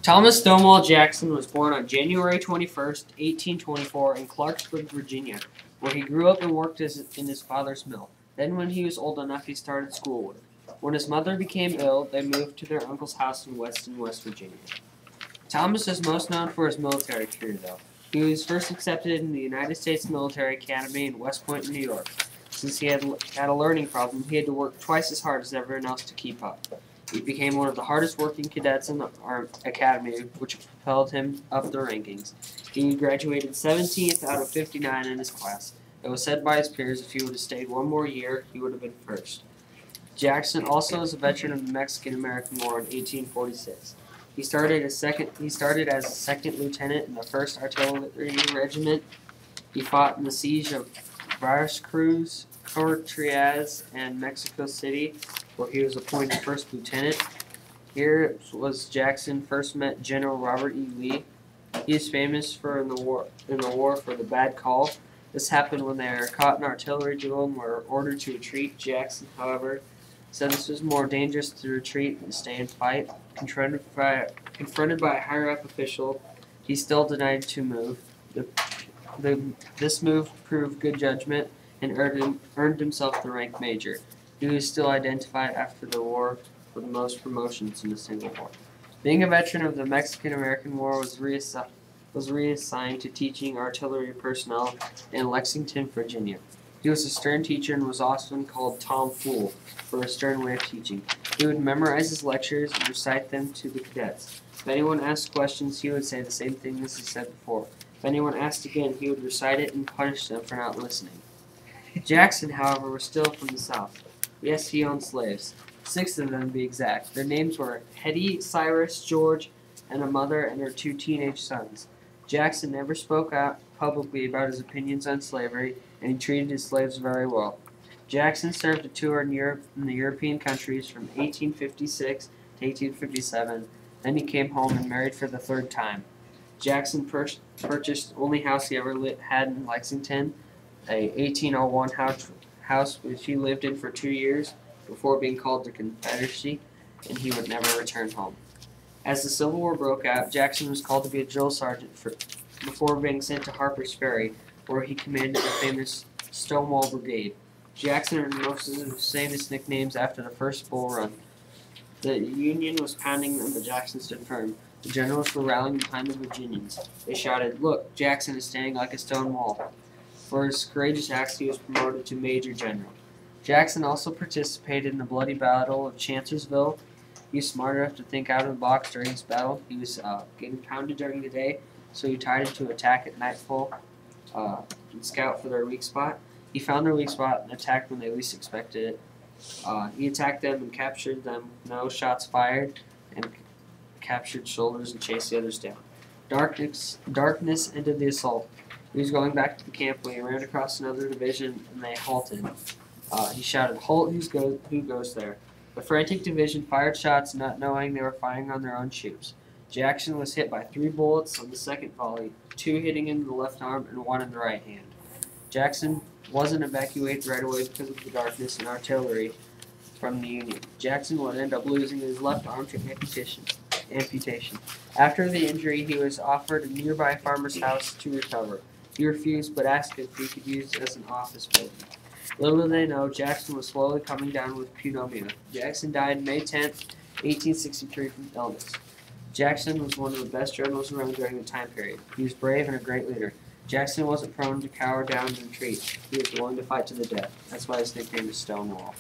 Thomas Stonewall Jackson was born on January 21st, 1824 in Clarksburg, Virginia, where he grew up and worked in his father's mill. Then when he was old enough, he started schoolwork. When his mother became ill, they moved to their uncle's house in Weston, West Virginia. Thomas is most known for his military career, though. He was first accepted in the United States Military Academy in West Point, New York. Since he had a learning problem, he had to work twice as hard as everyone else to keep up. He became one of the hardest working cadets in the academy, which propelled him up the rankings. He graduated 17th out of 59 in his class. It was said by his peers if he would have stayed one more year, he would have been first. Jackson also is a veteran of the Mexican-American War in 1846. He started as a second lieutenant in the 1st Artillery Regiment. He fought in the siege of Veracruz, Cortez, and Mexico City, where he was appointed first lieutenant. Here was Jackson first met General Robert E. Lee. He is famous for in the war for the bad call. This happened when they were caught in an artillery duel and were ordered to retreat. Jackson, however, said this was more dangerous to retreat than stay and fight. Confronted by a higher-up official, he still denied to move. This move proved good judgment and earned himself the rank major. He was still identified after the war for the most promotions in a single war. Being a veteran of the Mexican-American War, was reassigned to teaching artillery personnel in Lexington, Virginia. He was a stern teacher and was often called Tom Fool for a stern way of teaching. He would memorize his lectures and recite them to the cadets. If anyone asked questions, he would say the same thing as he said before. If anyone asked again, he would recite it and punish them for not listening. Jackson, however, was still from the South. Yes, he owned slaves. 6 of them to be exact. Their names were Hetty, Cyrus, George, and a mother and her 2 teenage sons. Jackson never spoke out publicly about his opinions on slavery, and he treated his slaves very well. Jackson served a tour in the European countries from 1856 to 1857. Then he came home and married for the 3rd time. Jackson purchased the only house he ever had in Lexington, a 1801 house which he lived in for 2 years before being called to Confederacy, and he would never return home. As the Civil War broke out, Jackson was called to be a drill sergeant before being sent to Harper's Ferry, where he commanded the famous Stonewall Brigade. Jackson earned most of his famous nicknames after the first Bull Run. The Union was pounding them, but Jackson stood firm. The generals were rallying behind the Virginians. They shouted, "Look, Jackson is standing like a stone wall." For his courageous acts, he was promoted to Major General. Jackson also participated in the bloody Battle of Chancellorsville. He was smart enough to think out of the box during this battle. He was getting pounded during the day, so he decided to attack at nightfall and scout for their weak spot. He found their weak spot and attacked when they least expected it. He attacked them and captured them. No shots fired, and captured shoulders and chased the others down. Darkness ended the assault. He was going back to the camp when he ran across another division and they halted. He shouted, "Halt, who goes there?" The frantic division fired shots, not knowing they were firing on their own troops. Jackson was hit by 3 bullets on the second volley, 2 hitting him in the left arm and 1 in the right hand. Jackson wasn't evacuated right away because of the darkness and artillery from the Union. Jackson would end up losing his left arm to amputation. After the injury, he was offered a nearby farmer's house to recover. He refused, but asked if he could use it as an office building. Little did they know, Jackson was slowly coming down with pneumonia. Jackson died May 10th, 1863 from illness. Jackson was one of the best generals around during the time period. He was brave and a great leader. Jackson wasn't prone to cower down and retreat. He was willing to fight to the death. That's why his nickname is Stonewall.